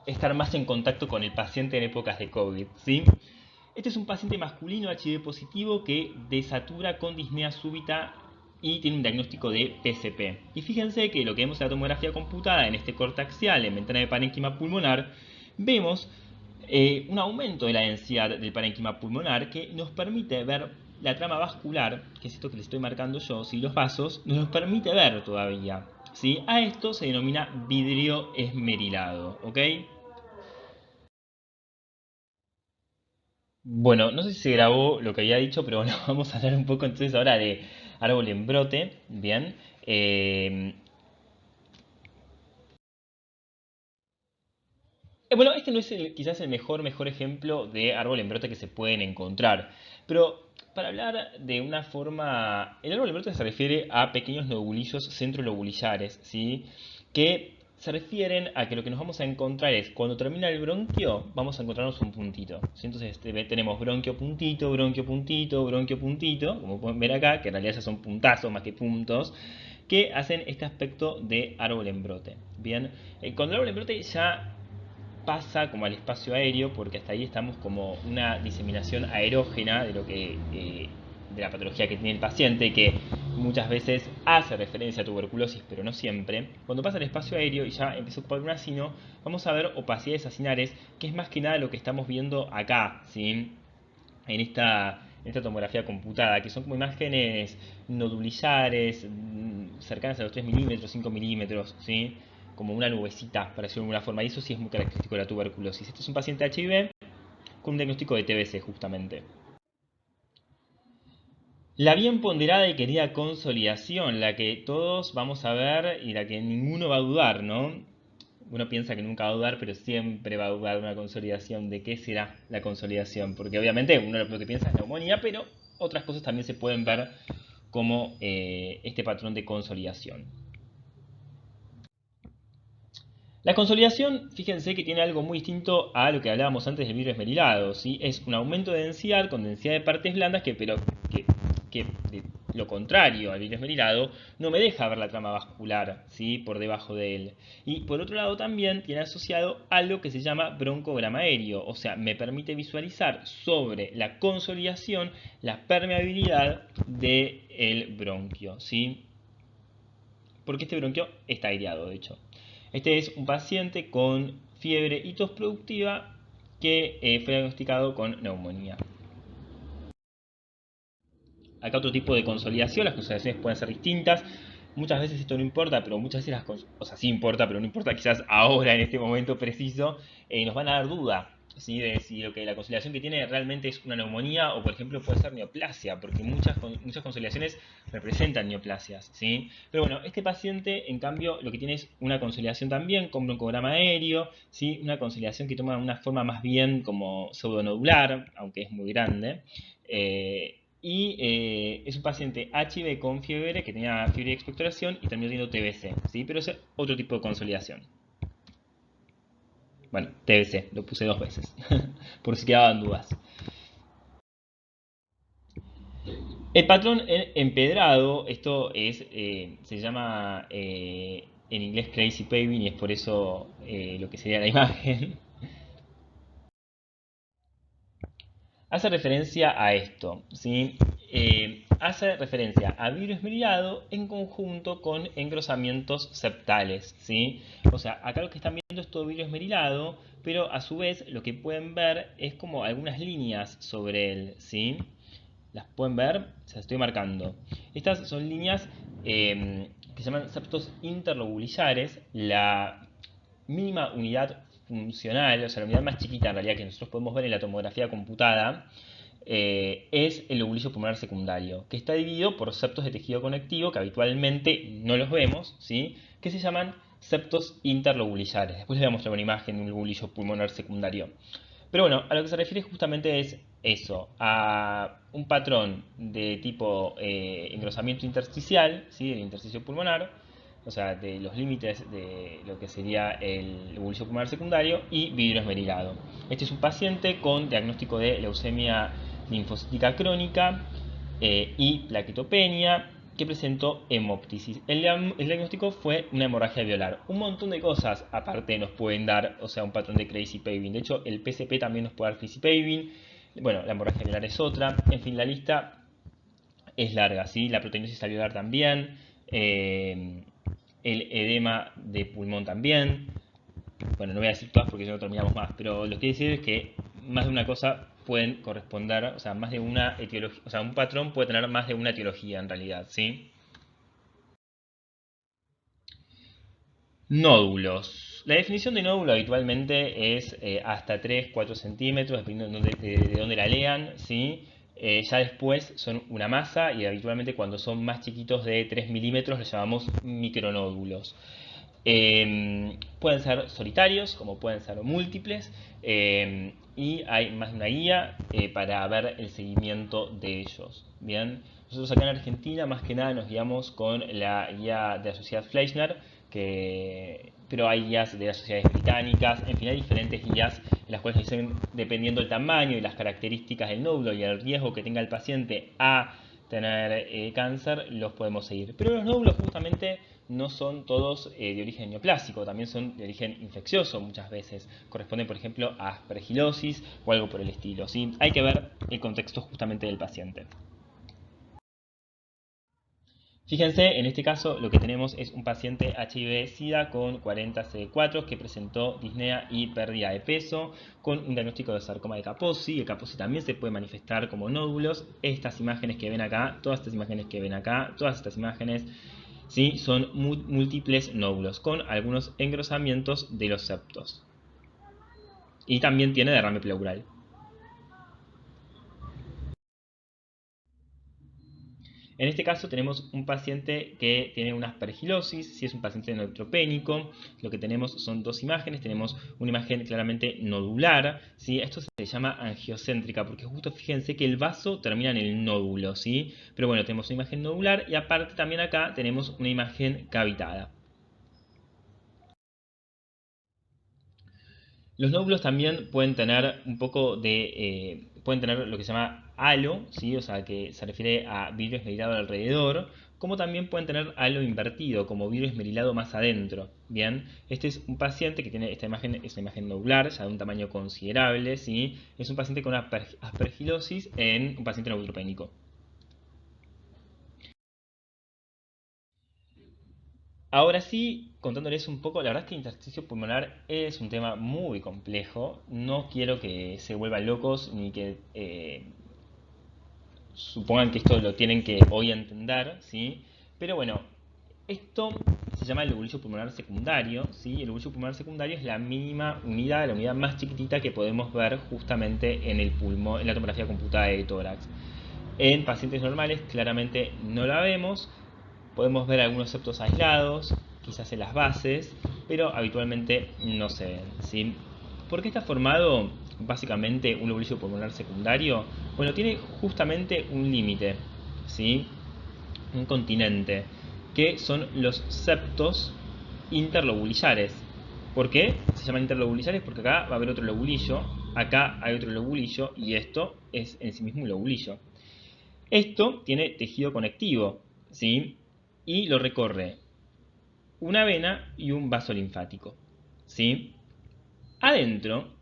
estar más en contacto con el paciente en épocas de COVID, ¿sí? Este es un paciente masculino HIV positivo que desatura con disnea súbita y tiene un diagnóstico de PCP. Y fíjense que lo que vemos en la tomografía computada en este corte axial en ventana de parénquima pulmonar, vemos un aumento de la densidad del parénquima pulmonar que nos permite ver la trama vascular, que es esto que les estoy marcando yo, ¿sí? Los vasos, nos permite ver todavía, ¿sí? A esto se denomina vidrio esmerilado, ¿ok? Bueno, no sé si se grabó lo que había dicho, pero bueno, vamos a hablar un poco entonces ahora de árbol en brote, ¿bien? Bueno, este no es quizás el mejor ejemplo de árbol en brote que se pueden encontrar, pero para hablar de una forma, el árbol en brote se refiere a pequeños nodulillos centrolobulillares, ¿sí? Que se refieren a que lo que nos vamos a encontrar es, cuando termina el bronquio, vamos a encontrarnos un puntito, ¿sí? Entonces tenemos bronquio puntito, bronquio puntito, bronquio puntito, como pueden ver acá, que en realidad ya son puntazos más que puntos, que hacen este aspecto de árbol en brote. Bien, con el árbol en brote ya pasa como al espacio aéreo, porque hasta ahí estamos como una diseminación aerógena de lo que de la patología que tiene el paciente, que muchas veces hace referencia a tuberculosis, pero no siempre. Cuando pasa al espacio aéreo y ya empieza a ocupar un acino, vamos a ver opacidades acinares, que es más que nada lo que estamos viendo acá, ¿sí? En esta tomografía computada, que son como imágenes nodulillares, cercanas a los 3 milímetros, 5 milímetros, ¿sí? Como una nubecita, para decirlo de alguna forma, y eso sí es muy característico de la tuberculosis. Este es un paciente HIV con un diagnóstico de TBC, justamente. La bien ponderada y querida consolidación, la que todos vamos a ver y la que ninguno va a dudar, ¿no? Uno piensa que nunca va a dudar, pero siempre va a dudar de una consolidación. ¿De qué será la consolidación? Porque obviamente uno lo que piensa es neumonía, pero otras cosas también se pueden ver como este patrón de consolidación. La consolidación, fíjense que tiene algo muy distinto a lo que hablábamos antes del vidrio esmerilado, ¿sí? Es un aumento de densidad con densidad de partes blandas que de lo contrario al vidrio esmerilado no me deja ver la trama vascular, ¿sí? Por debajo de él. Y por otro lado también tiene asociado algo que se llama broncograma aéreo, o sea, me permite visualizar sobre la consolidación la permeabilidad del bronquio, ¿sí? Porque este bronquio está aireado, de hecho. Este es un paciente con fiebre y tos productiva que fue diagnosticado con neumonía. Acá otro tipo de consolidación, las consolidaciones pueden ser distintas. Muchas veces esto no importa, pero muchas veces o sea, sí importa, pero no importa quizás ahora, en este momento preciso, nos van a dar duda, ¿sí? De si lo que la consolidación que tiene realmente es una neumonía o, por ejemplo, puede ser neoplasia, porque muchas consolidaciones representan neoplasias, ¿sí? Pero bueno, este paciente, en cambio, lo que tiene es una consolidación también con broncograma aéreo, ¿sí? Una consolidación que toma una forma más bien como pseudonodular, aunque es muy grande. Es un paciente HIV con fiebre, que tenía fiebre de expectoración y terminó teniendo TBC, ¿sí? Pero es otro tipo de consolidación. Bueno, TBC, lo puse 2 veces, por si quedaban dudas. El patrón empedrado, esto se llama en inglés crazy paving y es por eso lo que sería la imagen. Hace referencia a esto, ¿sí? Hace referencia a vidrio esmerilado en conjunto con engrosamientos septales, ¿sí? O sea, acá lo que están viendo es todo vidrio esmerilado, pero a su vez lo que pueden ver es como algunas líneas sobre él, ¿sí? Las pueden ver, se las estoy marcando. Estas son líneas que se llaman septos interlobulillares. La mínima unidad funcional, o sea, la unidad más chiquita en realidad que nosotros podemos ver en la tomografía computada, es el lobulillo pulmonar secundario, que está dividido por septos de tejido conectivo, que habitualmente no los vemos, ¿sí? Que se llaman septos interlobulillares. Después les voy a mostrar una imagen de un lobulillo pulmonar secundario. Pero bueno, a lo que se refiere justamente es eso, a un patrón de tipo engrosamiento intersticial, ¿sí? Del intersticio pulmonar, o sea, de los límites de lo que sería el lobulillo pulmonar secundario y vidrio esmerilado. Este es un paciente con diagnóstico de leucemia linfocítica crónica, y plaquetopenia, que presentó hemoptisis. El diagnóstico fue una hemorragia alveolar. Un montón de cosas aparte nos pueden dar, o sea, un patrón de crazy paving. De hecho, el PCP también nos puede dar crazy paving. Bueno, la hemorragia alveolar es otra. En fin, la lista es larga, ¿sí? La proteinosis alveolar también. El edema de pulmón también. Bueno, no voy a decir todas porque si no terminamos más, pero lo que quiero decir es que más de una cosa pueden corresponder, o sea, más de una etiología, o sea, un patrón puede tener más de una etiología en realidad, ¿sí? Nódulos. La definición de nódulo habitualmente es hasta 3-4 centímetros, dependiendo de dónde la lean, ¿sí? Ya después son una masa y habitualmente cuando son más chiquitos de 3 milímetros los llamamos micronódulos. Pueden ser solitarios, como pueden ser múltiples, y hay más de una guía para ver el seguimiento de ellos. Bien, nosotros acá en Argentina más que nada nos guiamos con la guía de la Sociedad Fleischner, pero hay guías de las sociedades británicas, en fin, hay diferentes guías en las cuales dicen, dependiendo del tamaño y las características del nódulo y el riesgo que tenga el paciente a tener cáncer, los podemos seguir. Pero los nódulos justamente no son todos de origen neoplásico, también son de origen infeccioso muchas veces. Corresponden, por ejemplo, a aspergilosis o algo por el estilo, ¿sí? Hay que ver el contexto justamente del paciente. Fíjense, en este caso lo que tenemos es un paciente HIV-Sida con 40 CD4 que presentó disnea y pérdida de peso con un diagnóstico de sarcoma de Kaposi. El Kaposi también se puede manifestar como nódulos. Estas imágenes que ven acá, todas estas imágenes que ven acá, todas estas imágenes, ¿sí? Son múltiples nódulos con algunos engrosamientos de los septos. Y también tiene derrame pleural. En este caso tenemos un paciente que tiene una aspergilosis, si es un paciente neutropénico, lo que tenemos son dos imágenes, tenemos una imagen claramente nodular, ¿sí? Esto se llama angiocéntrica, porque justo fíjense que el vaso termina en el nódulo, ¿sí? Pero bueno, tenemos una imagen nodular y aparte también acá tenemos una imagen cavitada. Los nódulos también pueden tener un poco de, pueden tener lo que se llama halo, ¿sí? O sea, que se refiere a vidrio esmerilado alrededor, como también pueden tener halo invertido, como vidrio esmerilado más adentro. Bien, este es un paciente que tiene esta imagen, es una imagen nodular, ya de un tamaño considerable, ¿sí? Es un paciente con aspergilosis en un paciente neutropénico. Ahora sí, contándoles un poco, la verdad es que el intersticio pulmonar es un tema muy complejo. No quiero que se vuelvan locos ni que supongan que esto lo tienen que hoy entender, ¿sí? Pero bueno, esto se llama el lobulillo pulmonar secundario, ¿sí? El lobulillo pulmonar secundario es la mínima unidad, la unidad más chiquitita que podemos ver justamente en el pulmón, en la tomografía computada de tórax. En pacientes normales claramente no la vemos, podemos ver algunos septos aislados, quizás en las bases, pero habitualmente no se ven, ¿sí? ¿Por qué está formado básicamente un lobulillo pulmonar secundario? Bueno, tiene justamente un límite, ¿sí? Un continente, que son los septos interlobulillares. ¿Por qué se llaman interlobulillares? Porque acá va a haber otro lobulillo, acá hay otro lobulillo y esto es en sí mismo un lobulillo. Esto tiene tejido conectivo, ¿sí? Y lo recorre una vena y un vaso linfático, ¿sí? Adentro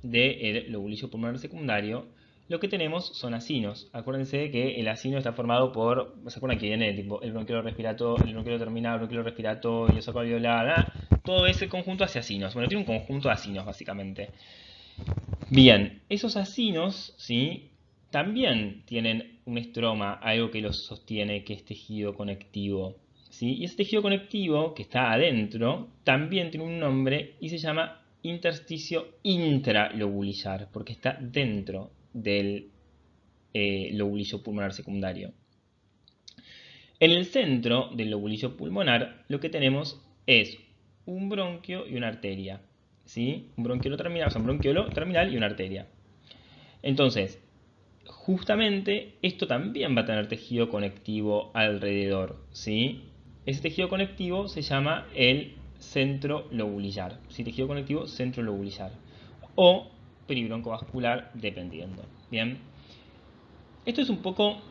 del lobulillo pulmonar secundario, lo que tenemos son acinos. Acuérdense que el acino está formado por, ¿se acuerdan que viene tipo el bronquiolo respiratorio, el bronquiolo terminal, el bronquiolo respiratorio, el saco alveolar? Todo ese conjunto hace acinos. Bueno, tiene un conjunto de acinos básicamente. Bien, esos acinos, ¿sí? También tienen un estroma, algo que los sostiene, que es tejido conectivo, ¿sí? Y ese tejido conectivo que está adentro también tiene un nombre y se llama intersticio intralobulillar, porque está dentro del lobulillo pulmonar secundario. En el centro del lobulillo pulmonar lo que tenemos es un bronquio y una arteria, ¿sí? Un bronquiolo terminal, o sea, un bronquiolo terminal y una arteria. Entonces, justamente esto también va a tener tejido conectivo alrededor, ¿sí? Ese tejido conectivo se llama el centro lobulillar, ¿sí? Tejido conectivo centro lobulillar o peribroncovascular, dependiendo, ¿bien? Esto es un poco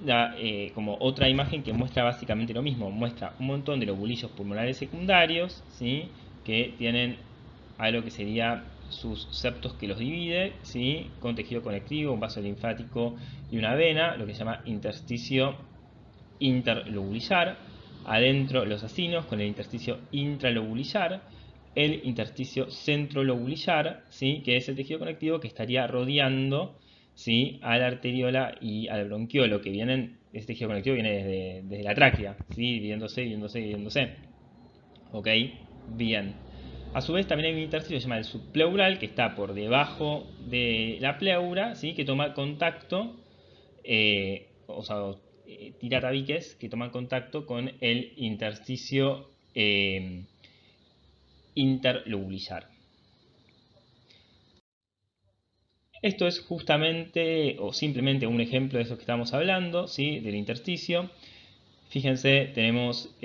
como otra imagen que muestra básicamente lo mismo. Muestra un montón de lobulillos pulmonares secundarios, ¿sí? Que tienen algo que sería sus septos que los divide, ¿sí? Con tejido conectivo, un vaso linfático y una vena, lo que se llama intersticio interlobulillar. Adentro los acinos con el intersticio intralobulillar, el intersticio centrolobulillar, ¿sí? Que es el tejido conectivo que estaría rodeando, ¿sí? A la arteriola y al bronquiolo, que vienen, este tejido conectivo viene desde la tráquea, ¿sí? Dividiéndose. ¿Ok? Bien. A su vez también hay un intersticio que se llama el subpleural, que está por debajo de la pleura, ¿sí? Que toma contacto, o sea, tira tabiques que toman contacto con el intersticio interlobulillar. Esto es justamente o simplemente un ejemplo de eso que estamos hablando, ¿sí? Del intersticio. Fíjense, tenemos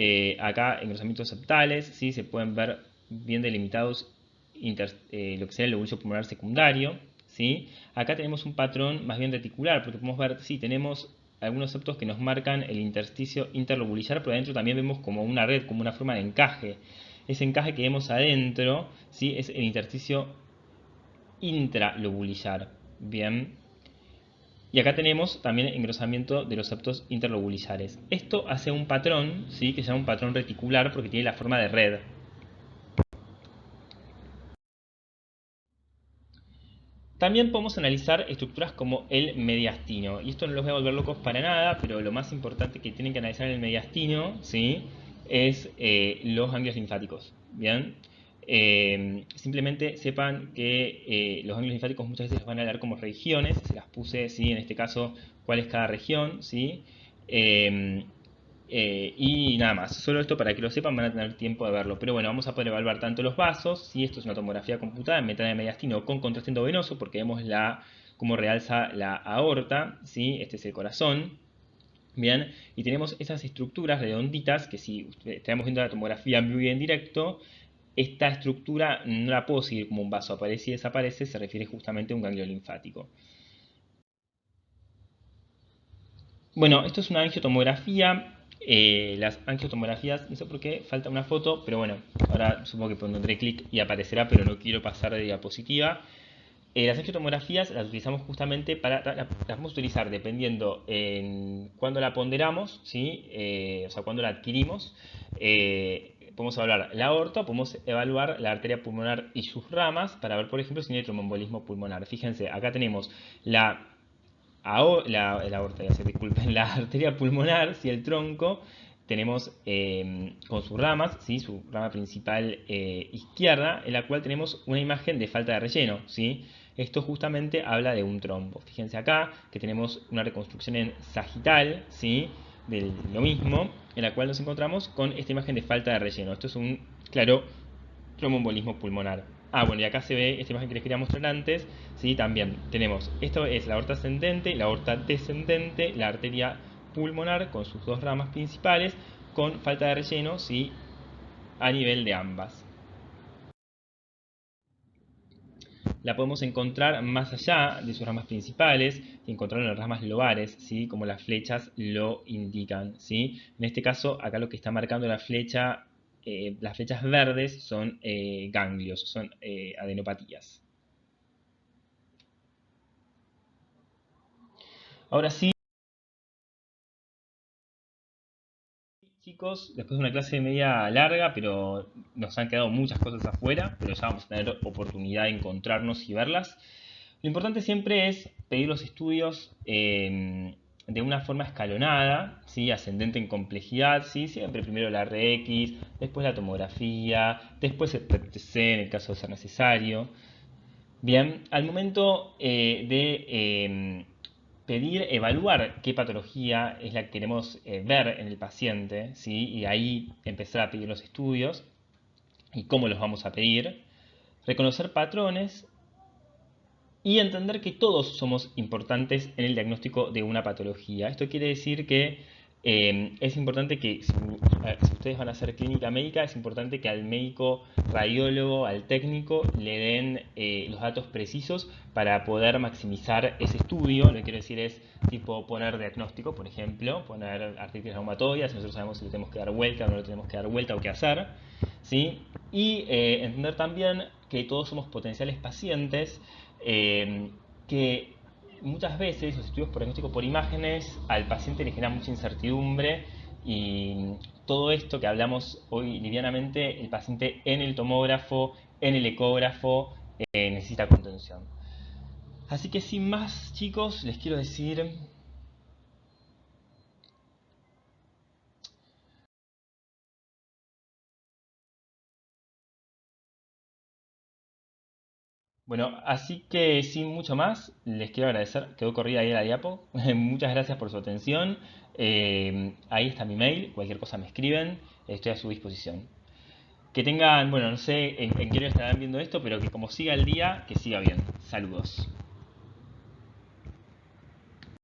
acá engrosamientos septales, ¿sí? Se pueden ver bien delimitados lo que sería el lobulillo pulmonar secundario, ¿sí? Acá tenemos un patrón más bien reticular, porque podemos ver, sí, tenemos algunos septos que nos marcan el intersticio interlobulillar, pero adentro también vemos como una red, como una forma de encaje. Ese encaje que vemos adentro, ¿sí? Es el intersticio intralobulillar. Bien. Y acá tenemos también engrosamiento de los septos interlobulillares. Esto hace un patrón, ¿sí? Que se llama un patrón reticular porque tiene la forma de red. También podemos analizar estructuras como el mediastino. Y esto no los voy a volver locos para nada, pero lo más importante que tienen que analizar en el mediastino, ¿sí? Es los ganglios linfáticos. ¿Bien? Simplemente sepan que los ganglios linfáticos muchas veces los van a hablar como regiones. Se las puse, ¿sí? En este caso, cuál es cada región, ¿sí? Eh, y nada más, solo esto para que lo sepan, van a tener tiempo de verlo. Pero bueno, vamos a poder evaluar tanto los vasos, si esto es una tomografía computada en metanea mediastino con contraste endovenoso, porque vemos cómo realza la aorta, ¿sí? Este es el corazón. Bien, y tenemos esas estructuras redonditas que si estamos viendo la tomografía muy en directo, esta estructura no la puedo seguir como un vaso aparece y desaparece, se refiere justamente a un ganglio linfático. Bueno, esto es una angiotomografía. Las angiotomografías, no sé por qué falta una foto, pero bueno, ahora supongo que pondré clic y aparecerá, pero no quiero pasar de diapositiva. Las angiotomografías las utilizamos justamente las vamos a utilizar dependiendo en cuándo la ponderamos, ¿sí? O sea, cuándo la adquirimos. Podemos evaluar la aorta, podemos evaluar la arteria pulmonar y sus ramas para ver, por ejemplo, si no hay tromboembolismo pulmonar. Fíjense, acá tenemos la aorta, disculpen, la arteria pulmonar, si el tronco, tenemos con sus ramas, ¿sí? Su rama principal izquierda, en la cual tenemos una imagen de falta de relleno, ¿sí? Esto justamente habla de un trombo. Fíjense acá que tenemos una reconstrucción en sagital, ¿sí? De lo mismo, en la cual nos encontramos con esta imagen de falta de relleno. Esto es un claro tromboembolismo pulmonar. Ah, bueno, y acá se ve esta imagen que les quería mostrar antes. Sí, también tenemos, esto es la aorta ascendente, la aorta descendente, la arteria pulmonar con sus dos ramas principales, con falta de relleno, sí, a nivel de ambas. La podemos encontrar más allá de sus ramas principales, y encontrarla en las ramas lobares, ¿sí? Como las flechas lo indican, ¿sí? En este caso, acá lo que está marcando la flecha, las flechas verdes son ganglios, son adenopatías. Ahora sí, chicos, después de una clase media larga, pero nos han quedado muchas cosas afuera, pero ya vamos a tener oportunidad de encontrarnos y verlas. Lo importante siempre es pedir los estudios de una forma escalonada, ¿sí? Ascendente en complejidad, ¿sí? Siempre primero la RX, después la tomografía, después el PET-CT en el caso de ser necesario. Bien, al momento de pedir, evaluar qué patología es la que queremos ver en el paciente, ¿sí? Y ahí empezar a pedir los estudios y cómo los vamos a pedir, reconocer patrones y entender que todos somos importantes en el diagnóstico de una patología. Esto quiere decir que Es importante que si ustedes van a hacer clínica médica, es importante que al médico radiólogo, al técnico, le den los datos precisos para poder maximizar ese estudio. Lo que quiero decir es tipo poner diagnóstico, por ejemplo, poner artritis reumatoide, si nosotros sabemos si le tenemos que dar vuelta o no le tenemos que dar vuelta o qué hacer, ¿sí? Y entender también que todos somos potenciales pacientes, que muchas veces los estudios por diagnóstico por imágenes al paciente le generan mucha incertidumbre, y todo esto que hablamos hoy livianamente, el paciente en el tomógrafo, en el ecógrafo, necesita contención. Así que sin más, chicos, les quiero decir... Bueno, así que sin mucho más, les quiero agradecer. Quedó corrida ahí la diapo. Muchas gracias por su atención. Ahí está mi mail. Cualquier cosa me escriben. Estoy a su disposición. Que tengan, bueno, no sé en qué hora estarán viendo esto, pero que como siga el día, que siga bien. Saludos.